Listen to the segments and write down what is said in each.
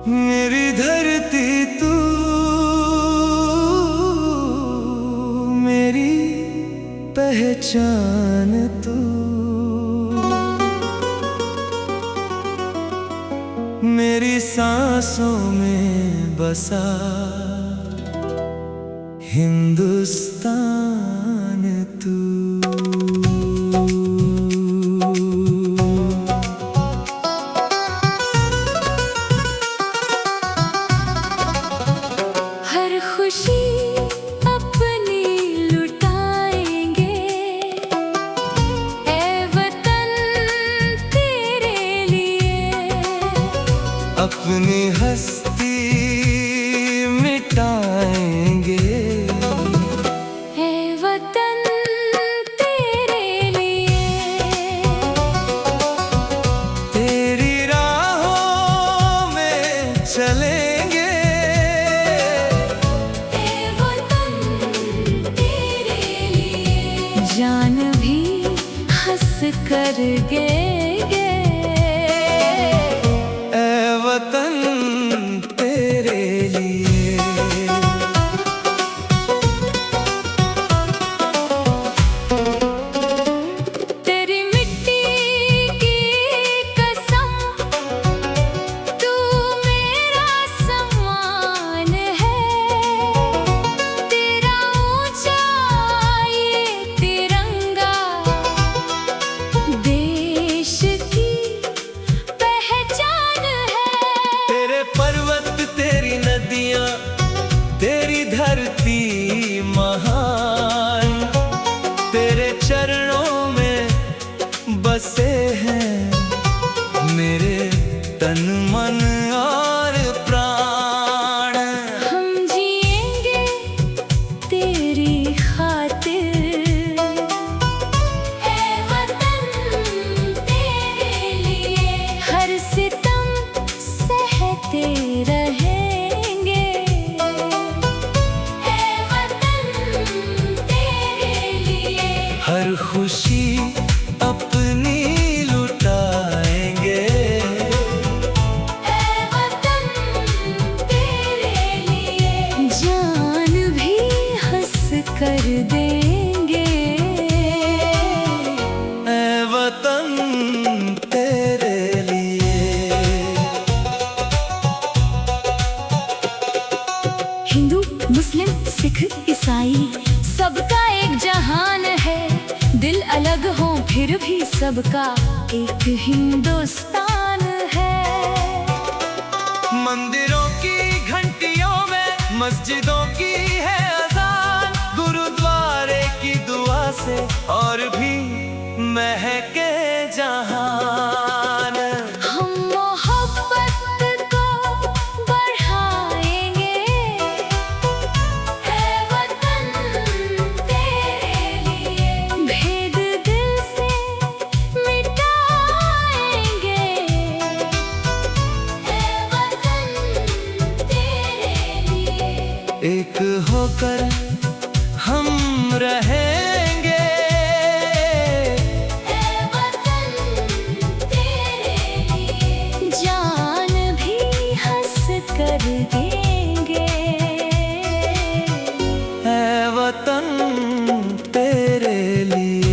मेरी धरती तू, मेरी पहचान तू, मेरी सांसों में बसा हिंदुस्तान तू। हर खुशी अपनी लुटाएंगे, ऐ वतन तेरे लिए। अपनी हस्ती मिटाएंगे, ऐ वतन तेरे लिए। तेरी राहों में चलेंगे, ऐ वतन तेरे लिए। जान भी हंस कर देंगे, ऐ वतन तेरे लिए। तेरी मिट्टी की कसम, तू मेरा सम्मान है। तेरा ऊंचा ये तिरंगा देश की पहचान है। तेरे पर्वत, तेरी नदियां, तेरी धरती महान, तेरे चरणों में बसे हैं मेरे तन मन और प्राण। हम जिएंगे तेरी खातिर, ऐ वतन तेरे लिए। हर सितम सहते रहेंगे, ऐ वतन तेरे लिए। हर खुशी अपनी लुटाएंगे, ऐ वतन तेरे लिए। जान भी हंस कर देंगे, ऐ वतन तेरे लिए। हिंदू, मुस्लिम, सिख, ईसाई सबका एक जहान है। दिल अलग हो फिर भी सबका एक हिंदुस्तान है। मंदिरों की घंटियों में मस्जिदों की है अजान, गुरुद्वारे की दुआ से और भी महके जहान। हम मोहब्बत को बढ़ाएंगे, ऐ वतन तेरे लिए। भेद दिल से मिटाएंगे, ऐ वतन तेरे लिए। एक होकर हम रहेंगे, ऐ वतन तेरे लिए। जान भी हंस कर देंगे, ऐ वतन तेरे लिए।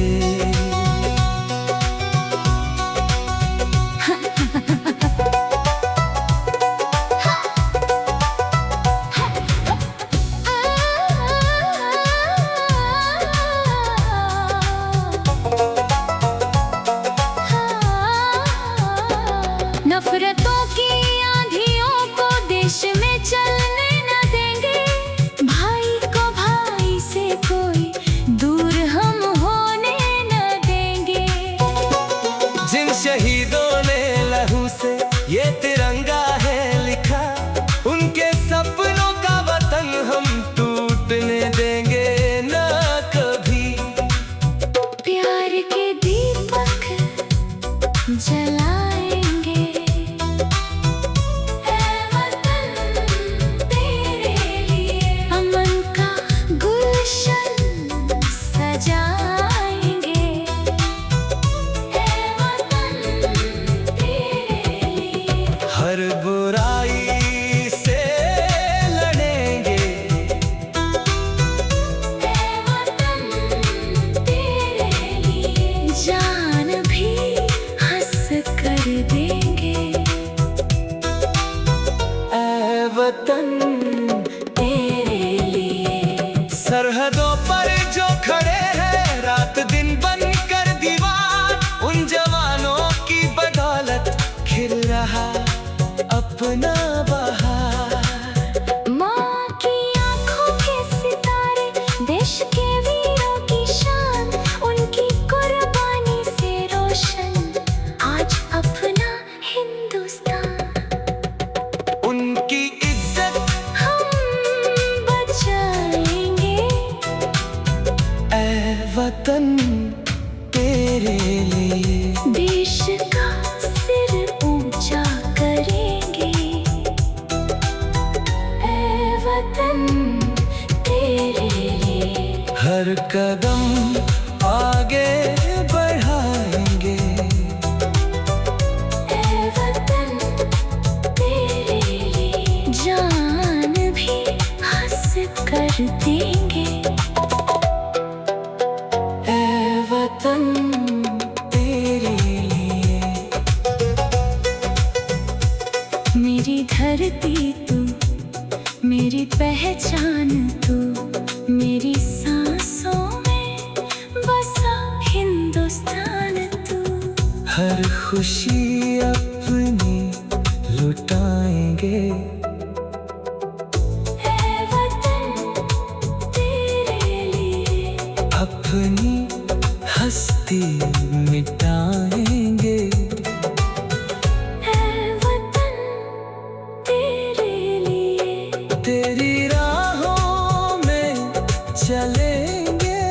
नफरतों की आंधियों को देश में वतन तेरे लिए। सरहदों पर जो खड़े हैं रात दिन बनकर दीवार, उन जवानों की बदौलत खिल रहा अपना बहार। माँ की आँखों के सितारे, देश के वीरों की शान, उनकी कुर्बानी से रोशन आज अपना हिंदुस्तान। उनकी इज्जत हम बचाएंगे, ऐ वतन तेरे लिए। देश का सिर ऊंचा करेंगे, ऐ वतन तेरे लिए। हर कदम आगे बढ़ाएंगे, ऐ वतन तेरे लिए। जान भी हंस कर देंगे, ऐ वतन तेरे लिए। मेरी धरती तू, मेरी पहचान तू, मेरी सांसों में बसा हिंदुस्तान तू। हर खुशी अपनी लुटाएंगे, ऐ वतन तेरे लिए। अपनी हस्ती मिटाएंगे, ऐ वतन तेरे लिए। तेरी राहों में चलेंगे,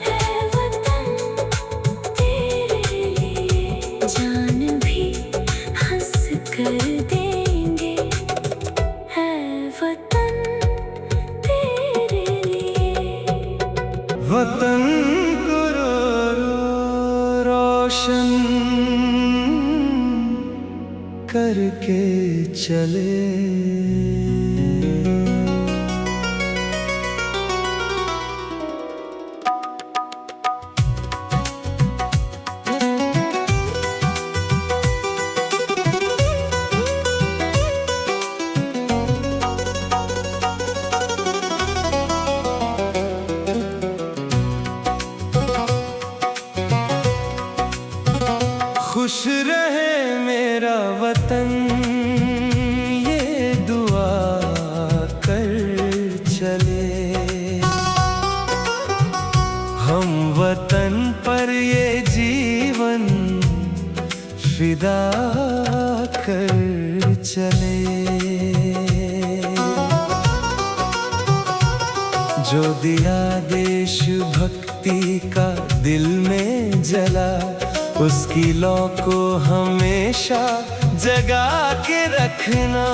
ऐ वतन तेरे लिए। जान भी हंस कर देंगे, ऐ वतन तेरे लिए। वतन को रोशन करके चले। खुश रहे मेरा वतन, ये दुआ कर चले। हम वतन पर ये जीवन फिदा कर चले। जो दिया देश भक्ति का दिल में जला, उसकी लौ को हमेशा जगा के रखना।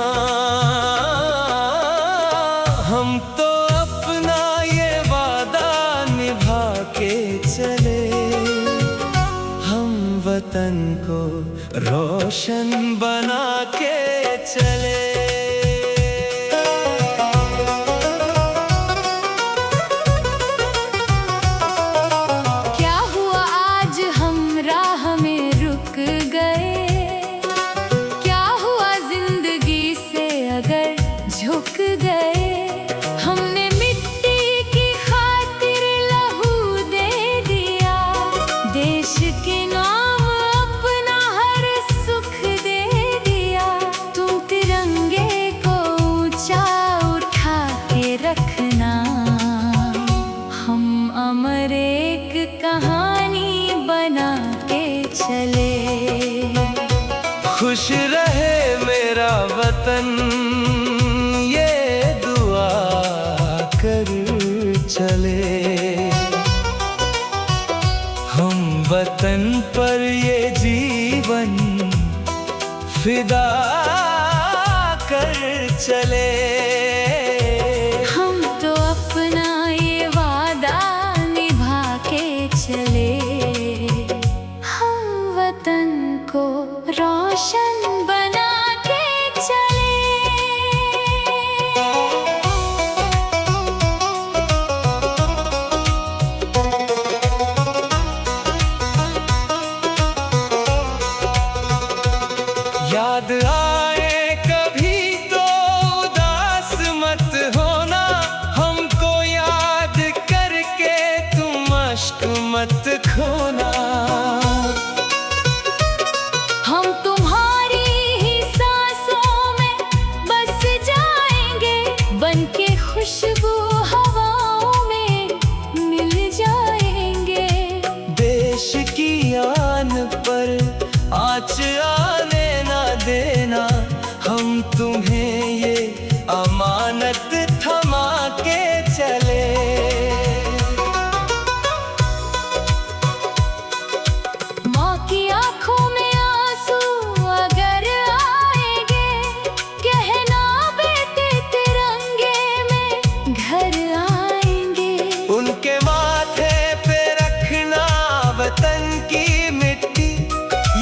हम तो अपना ये वादा निभा के चले, हम वतन को रोशन बना के चले। झुक गए हमने मिट्टी की खातिर लहू दे दिया, देश के नाम अपना हर सुख दे दिया। तुम तिरंगे को ऊंचा उठा के रखना, हम अमर एक कहानी बना के चले। खुश रहे मेरा वतन, ये दुआ कर चले। हम वतन पर ये जीवन फिदा कर चले। हम तो अपना ये वादा निभा के चले, हम वतन को रोशन बना के चले। याद आए कभी हम तुम्हें ये अमानत थमा के चले। माँ की आंखों में आंसू अगर आएंगे, कहना बेटे तिरंगे में घर आएंगे। उनके माथे पे रखना वतन की मिट्टी,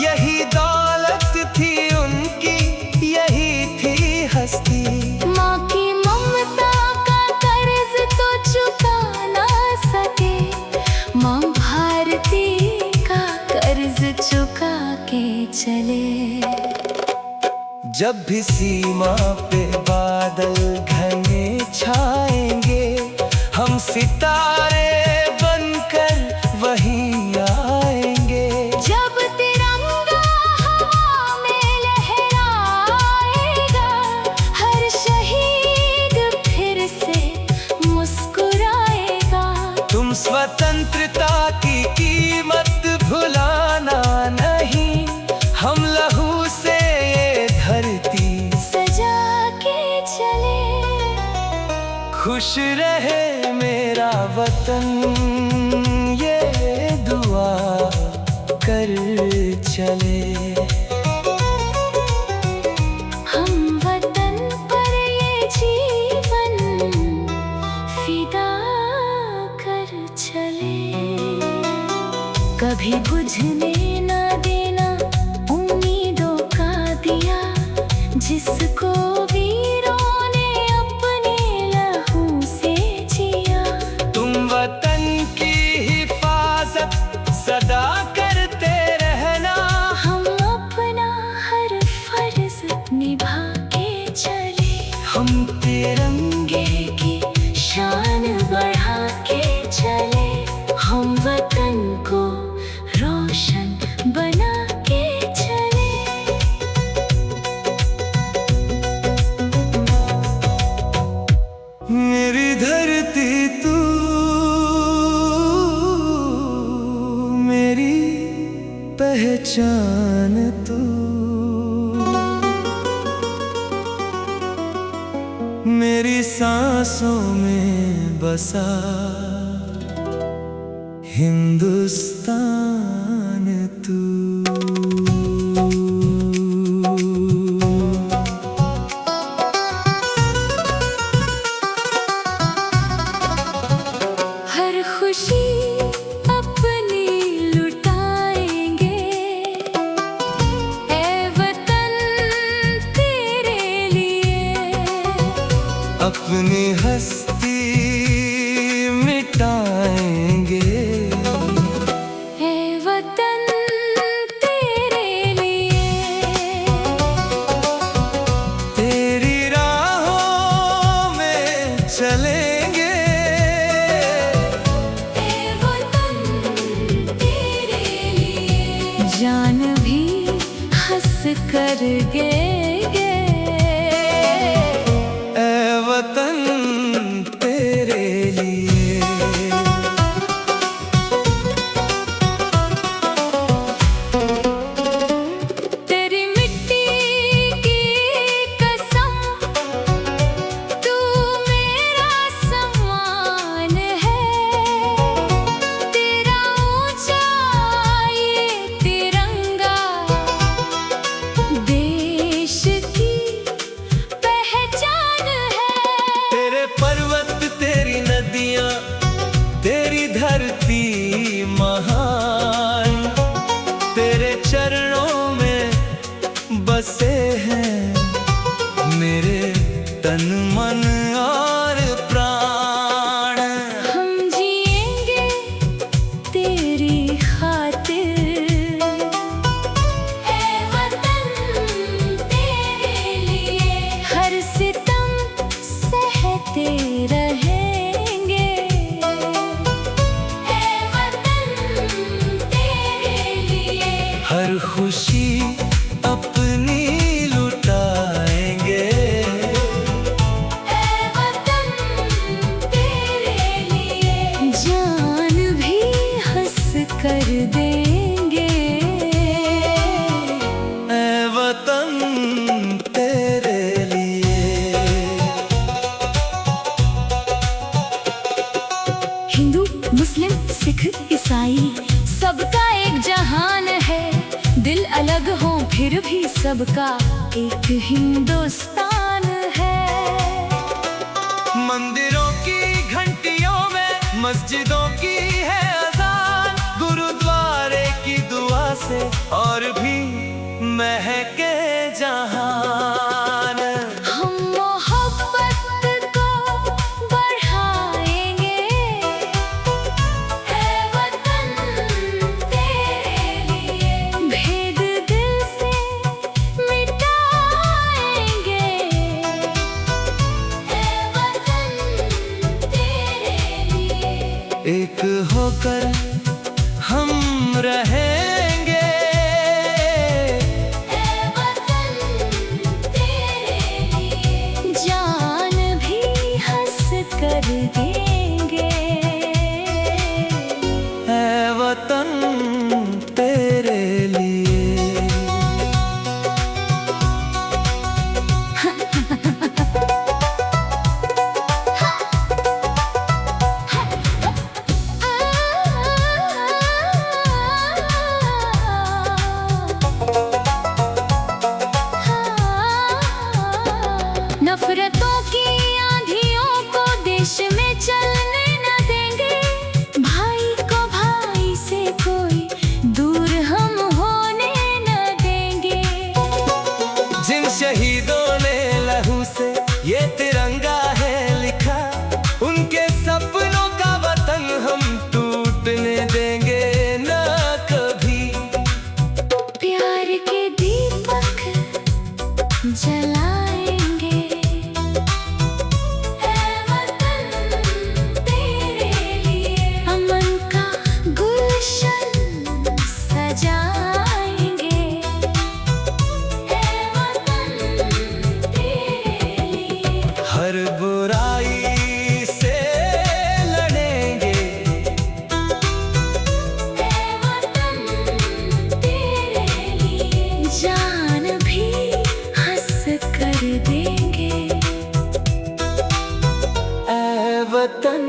यही दौलत थी उनकी, यही थी हस्ती। माँ की ममता का कर्ज तो चुका ना सके, माँ भारती का कर्ज चुका के चले। जब भी सीमा पे बादल घने छाएंगे, हम सितारे बनकर वहीं आएंगे। जब तिरंगा हवा में लहराएगा, हर शहीद फिर से मुस्कुराएगा। तुम स्वतंत्रता की कीमत भुलाना नहीं, हम लहू से ये धरती सजा के चले। खुश रहे मेरा वतन, ये दुआ कर चले। हम वतन पर ये जीवन फिदा कर चले। कभी बुझने ना देना उम्मीदों का दिया, जिसको वीरों ने अपने लहू से जिया। तुम वतन की हिफाजत सदा करते रहना, हम अपना हर फर्ज निभा के चले। हम तिरंगे की शान बढ़ा के चले। हम वतन को रोशन बना के चले। मेरी धरती तू, मेरी पहचान तू, मेरी सांसों में बसा हिंदुस्तान तू। हर खुशी अपनी लुटाएंगे, ऐ वतन तेरे लिए। अपनी हस्ती मिटाएंगे, ऐ वतन तेरे लिए। तेरी राहों में चलेंगे, ऐ वतन तेरे लिए। जान भी हंस कर देंगे, ऐ वतन तेरे लिए। तेरी मिट्टी की कसम, तू मेरा सम्मान है। तेरा ऊंचा ये तिरंगा देश की पहचान है। तेरे पर्वत, तेरी नदियां, तेरी धरती महान, तेरे चरणों में बसे हैं मेरे तन मन और प्राण। हम जिएंगे तेरी खातिर, ऐ वतन तेरे लिए। हर सितम सहते रहेंगे, ऐ वतन तेरे लिए। हर खुशी अपनी लुटाएंगे, ऐ सबका एक हिंदुस्तान है। मंदिरों की घंटियों में मस्जिदों की है अजान, गुरुद्वारे की दुआ से और भी महके जहान। हम मोहब्बत को बढ़ाएंगे, है वतन तेरे लिए। भेद दिल से मिटाएंगे, है वतन तेरे लिए। एक होकर हम रहेंगे, है वतन तेरे लिए। जान भी हंस कर देंगे, है वतन तेरे लिए। नफरतों की आंधियों को देश में चलने न देंगे। भाई को भाई से कोई दूर हम होने न देंगे। जिन शहीदों ने लहू से ये तिरंगा है लिखा, उनके सपनों का वतन हम टूटने देंगे न कभी। प्यार के दीपक जलाएंगे, है वतन तेरे लिए। अमन का गुलशन सजाएंगे, है वतन तेरे लिए। हर बुराई से लड़ेंगे, है वतन तेरे लिए। जान भी हंस कर देंगे, ऐ वतन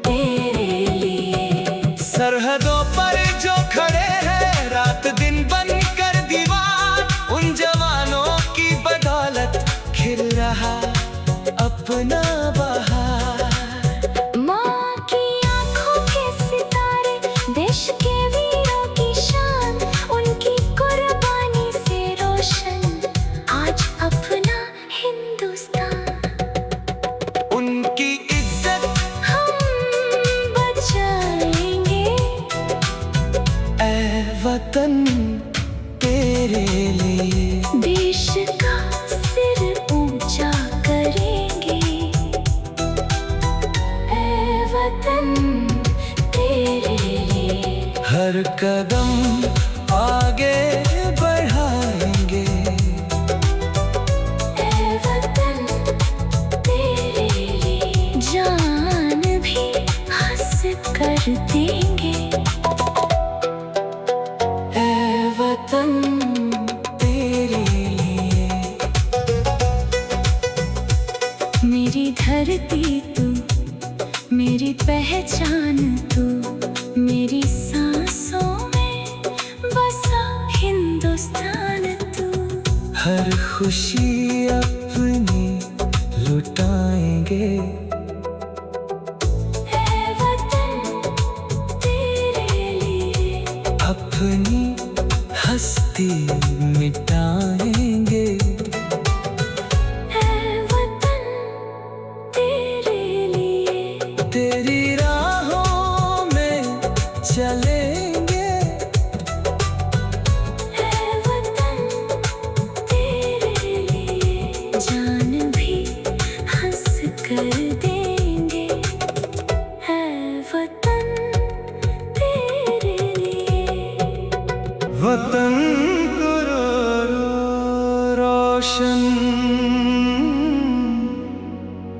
तेरे लिए। सरहदों पर जो खड़े हैं रात दिन बन कर दीवार, उन जवानों की बदौलत खिल रहा अपना बहार। माँ की आँखों के सितारे, देश के वीरों की शान, उनकी कुर्बानी से रोशन आज अपना हिंदुस्तान। उनकी इज्जत हम बचाएंगे, ऐ वतन तेरे लिए। देश का सिर ऊंचा करेंगे, है वतन तेरे लिए। हर कदम आगे बढ़ाएंगे, है वतन तेरे लिए। जान भी हंस कर देंगे, ऐ वतन तेरे लिए। मेरी धरती तू, मेरी पहचान तू, मेरी सांसों में बसा हिंदुस्तान तू। हर खुशी अपनी लुटाएंगे, है वतन तेरे लिए। अपनी हस्ती मिटाएंगे, है वतन तेरे लिए। तेरी राहों में चलेंगे, है वतन तेरे लिए। जान भी हंस कर देंगे, है वतन तेरे लिए। वतन को रोशन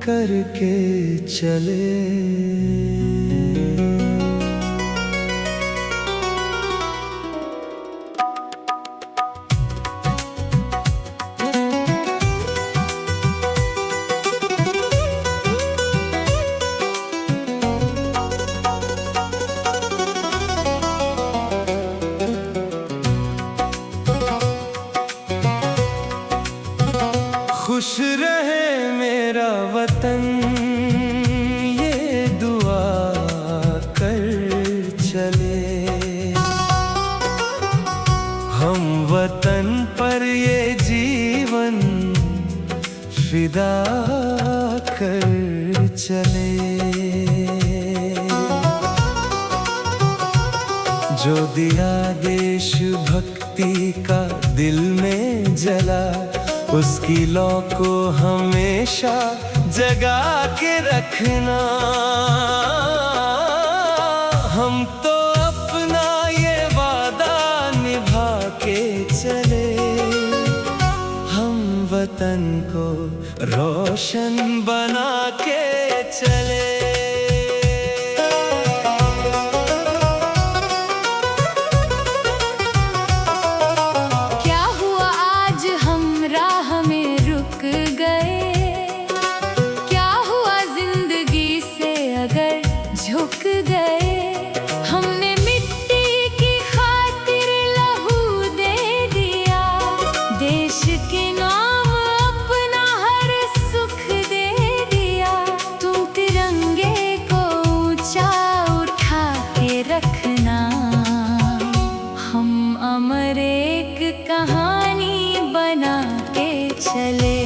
करके चले। खुश रहे मेरा वतन, ये दुआ कर चले। हम वतन पर ये जीवन फिदा कर चले। जो दिया देश भक्ति का दिल में जला, उसकी लौ को हमेशा जगा के रखना। हम तो अपना ये वादा निभा के चले, हम वतन को रोशन बना के चले। झुक गए हमने मिट्टी की खातिर लहू दे दिया, देश के नाम अपना हर सुख दे दिया। तुम तिरंगे को ऊंचा उठा के रखना, हम अमर एक कहानी बना के चले।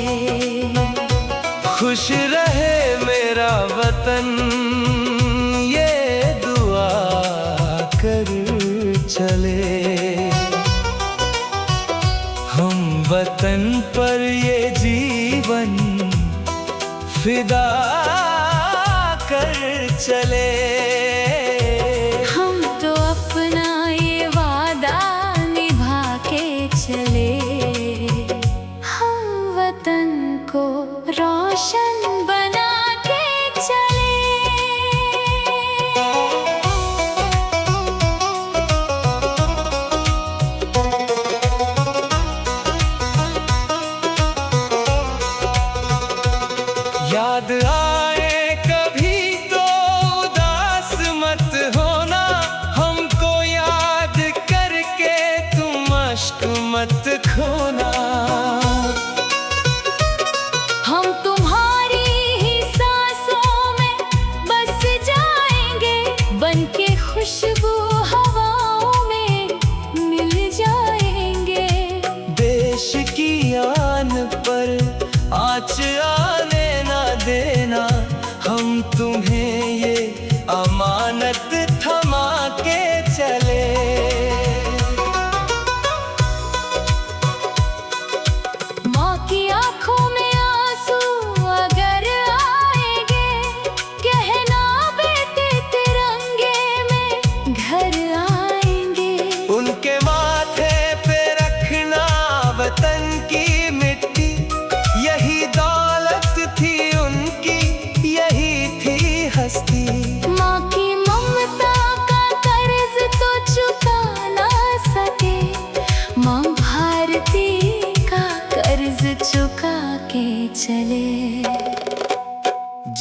खुश रहे मेरा वतन, ये दुआ कर चले। हम वतन पर ये जीवन फिदा कर चले। हम तो अपना ये वादा निभा के चले, हम वतन को रोशन बना के चले। याद आए कभी तो उदास मत होना, हमको याद करके तुम अश्क मत खोना। हम तुम्हारी ही सांसों में बस जाएंगे, बनके खुशबू हवाओं में मिल जाएंगे। देश की आन पर आँच आने ना देना, हम तुम्हें ये अमानत थमा के चले। माँ की आँखों में आंसू अगर आएंगे, कहना बेटे तिरंगे में घर आएंगे। उनके माथे पे रखना वतन की मिट्टी, यही दौलत थी उनकी, यही थी हस्ती। माँ की ममता का कर्ज तो चुका ना सके, माँ भारती का कर्ज चुका के चले।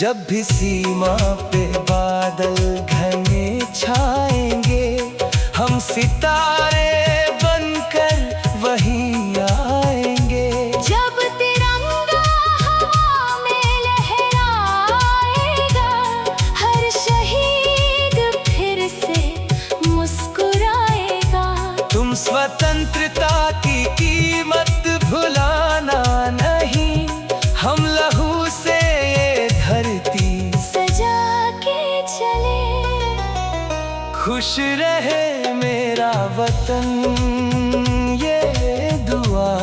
जब भी सीमा पे बादल घने छाएंगे, हम सितारे बनकर वहीं आएंगे। जब तिरंगा हवा में लहराएगा, हर शहीद फिर से मुस्कुराएगा। तुम स्वतंत्रता की कीमत भुलाना नहीं, हम लहू से ये धरती सजा के चले। खुश रहे मेरा वतन, ये दुआ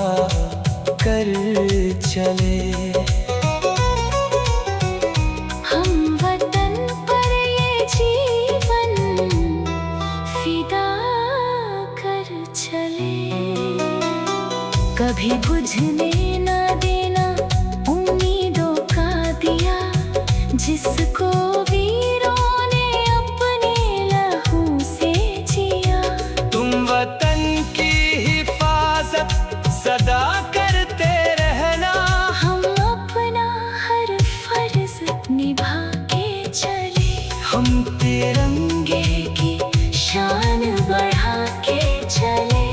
कर चले। हम वतन पर ये जीवन फिदा कर चले। कभी बुझने ना देना उम्मीदों का दिया, जिसको वीरों ने अपने लहू से जिया। तुम वतन की हिफाजत सदा करते रहना, हम अपना हर फर्ज निभा के चले। हम तिरंगे की शान बढ़ा के चले,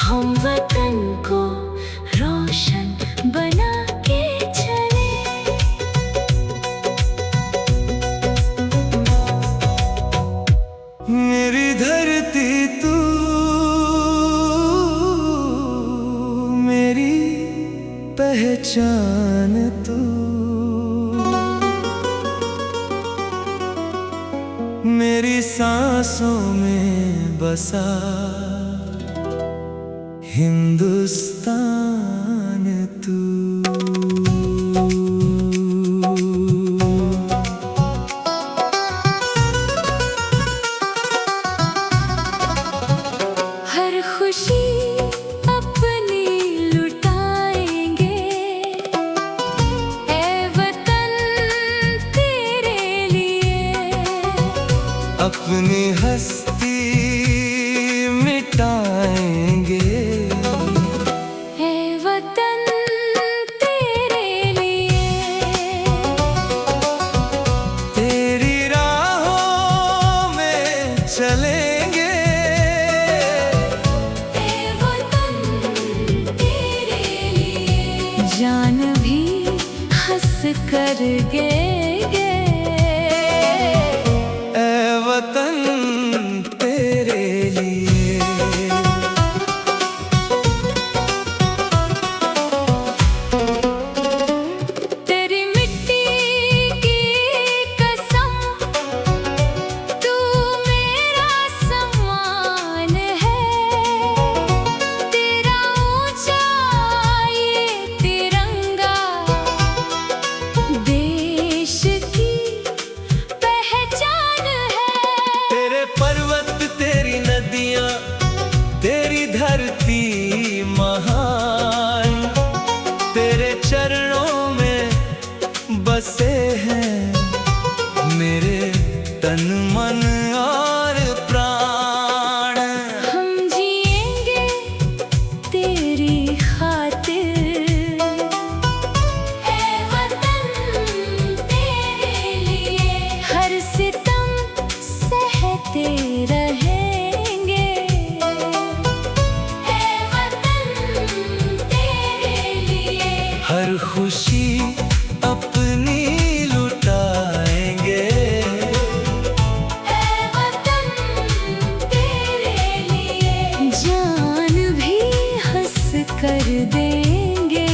हम वतन को रोशन पहचान तू, मेरी सांसों में बसा हिंदुस्तान तू। हर खुशी अपनी लुटाएंगे, ऐ वतन तेरे लिए। अपनी हस्ती मिटाएंगे, ऐ वतन तेरे लिए। तेरी राहों में चलेंगे, ऐ वतन तेरे लिए। जान भी हंस कर देंगे, ऐ वतन तेरे लिए। तेरी मिट्टी की कसम, तू मेरा सम्मान है। तेरा ऊंचा ये तिरंगा देश की पहचान है। तेरे पर्वत, तेरी नदियां, तेरी धरती महान, तेरे चरणों में बसे हैं मेरे तन मन और प्राण। हम जिएंगे तेरी खातिर, ऐ वतन तेरे लिए। हर सितम सहते रहेंगे, ऐ वतन तेरे लिए। हर खुशी अपनी लुटाएंगे, ऐ वतन तेरे लिए। जान भी हंस कर देंगे,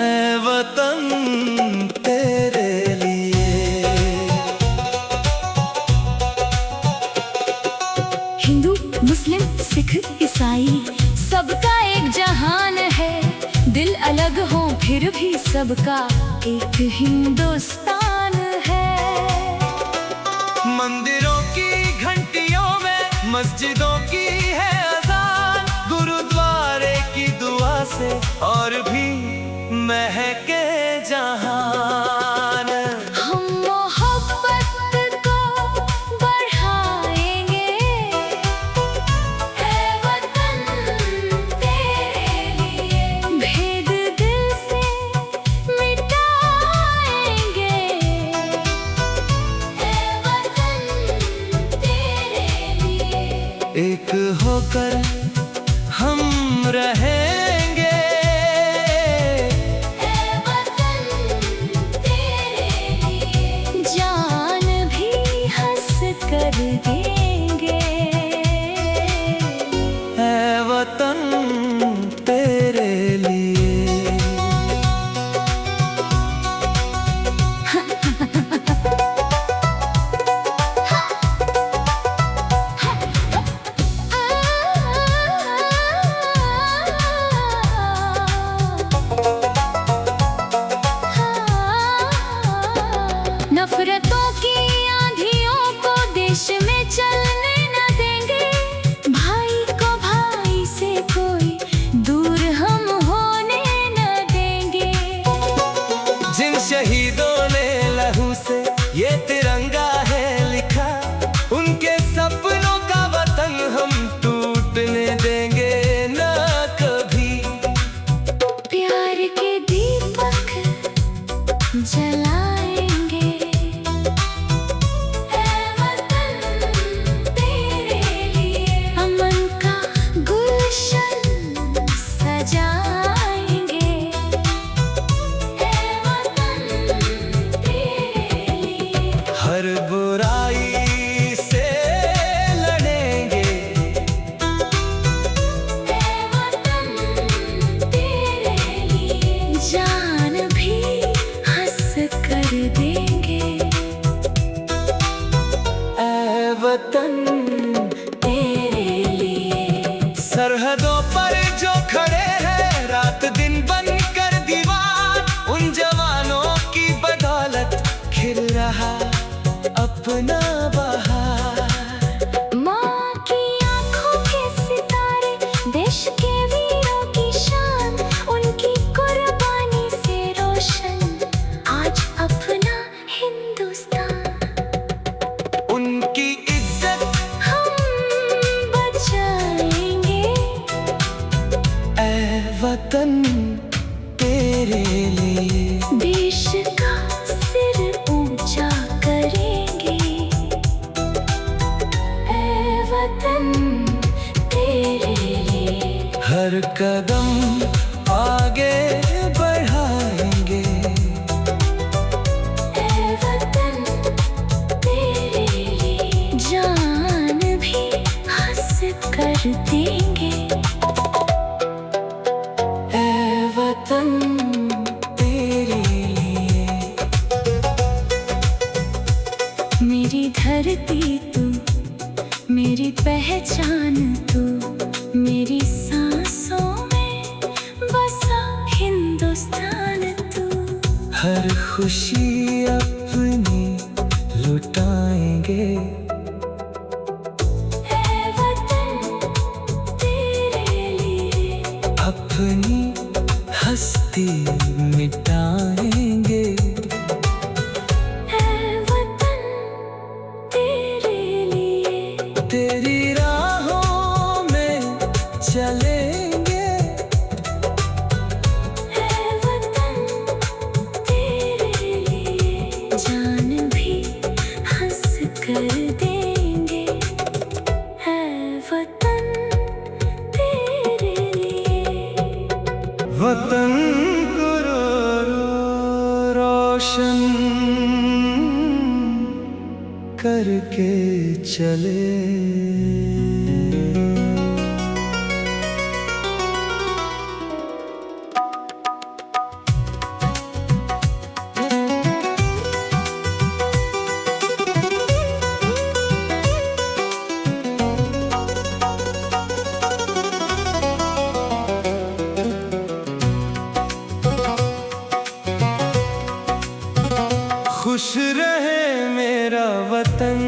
ऐ वतन तेरे लिए। हिंदू, मुस्लिम, सिख, ईसाई सबका एक जहान है। दिल अलग हो फिर भी सबका एक हिंदुस्तान है। मंदिरों की घंटियों में मस्जिदों की है अजान, गुरुद्वारे की दुआ से और भी महके जहान। हम मोहब्बत को बढ़ाएंगे, ऐ वतन तेरे लिए। भेद दिल से मिटाएंगे, ऐ वतन तेरे लिए। एक होकर हम रहेंगे, ऐ वतन तेरे लिए। जान भी हंस कर देंगे, ऐ वतन तेरे लिए। नफरतों की आंधियों को देश में चलने न देंगे। भाई को भाई से कोई दूर हम होने न देंगे। जिन शहीदों ने लहू से ये तिरंगा है लिखा, उनके सपनों का वतन हम टूटने देंगे न कभी। प्यार के दीपक जलाएंगे, ऐ वतन तेरे लिए। अमन का गुलशन सजाएंगे, ऐ वतन तेरे लिए। हर बुराई से लड़ेंगे, ऐ वतन तेरे वतन तेरे लिए। सरहदों पर जो खड़े हैं रात दिन बनकर दीवार, उन जवानों की बदौलत खिल रहा अपना बहार। माँ की आंखों के सितारे, देश के वीरों की शान, उनकी कुर्बानी से रोशन आज अपना हिंदुस्तान। उनकी इज्जत हम बचाएंगे, ऐ वतन तेरे लिए। देश का सिर ऊंचा करेंगे, ऐ वतन तेरे लिए। हर कदम आगे बढ़ाएंगे, ऐ वतन तेरे लिए। जान भी हंस कर देंगे, ऐ वतन तेरे लिए। मेरी धरती तू, मेरी पहचान तू, मेरी सांसों में बसा हिंदुस्तान तू। हर खुशी अपनी लुटाएंगे, ऐ वतन तेरे लिए। अपनी हस्ती मिटाएंगे, ऐ वतन तेरे लिए। तेरी राहों में चलेंगे, ऐ वतन तेरे लिए। जान भी हंस कर देंगे, ऐ वतन तेरे लिए। वतन को रोशन करके चले। खुश रहे मेरा वतन,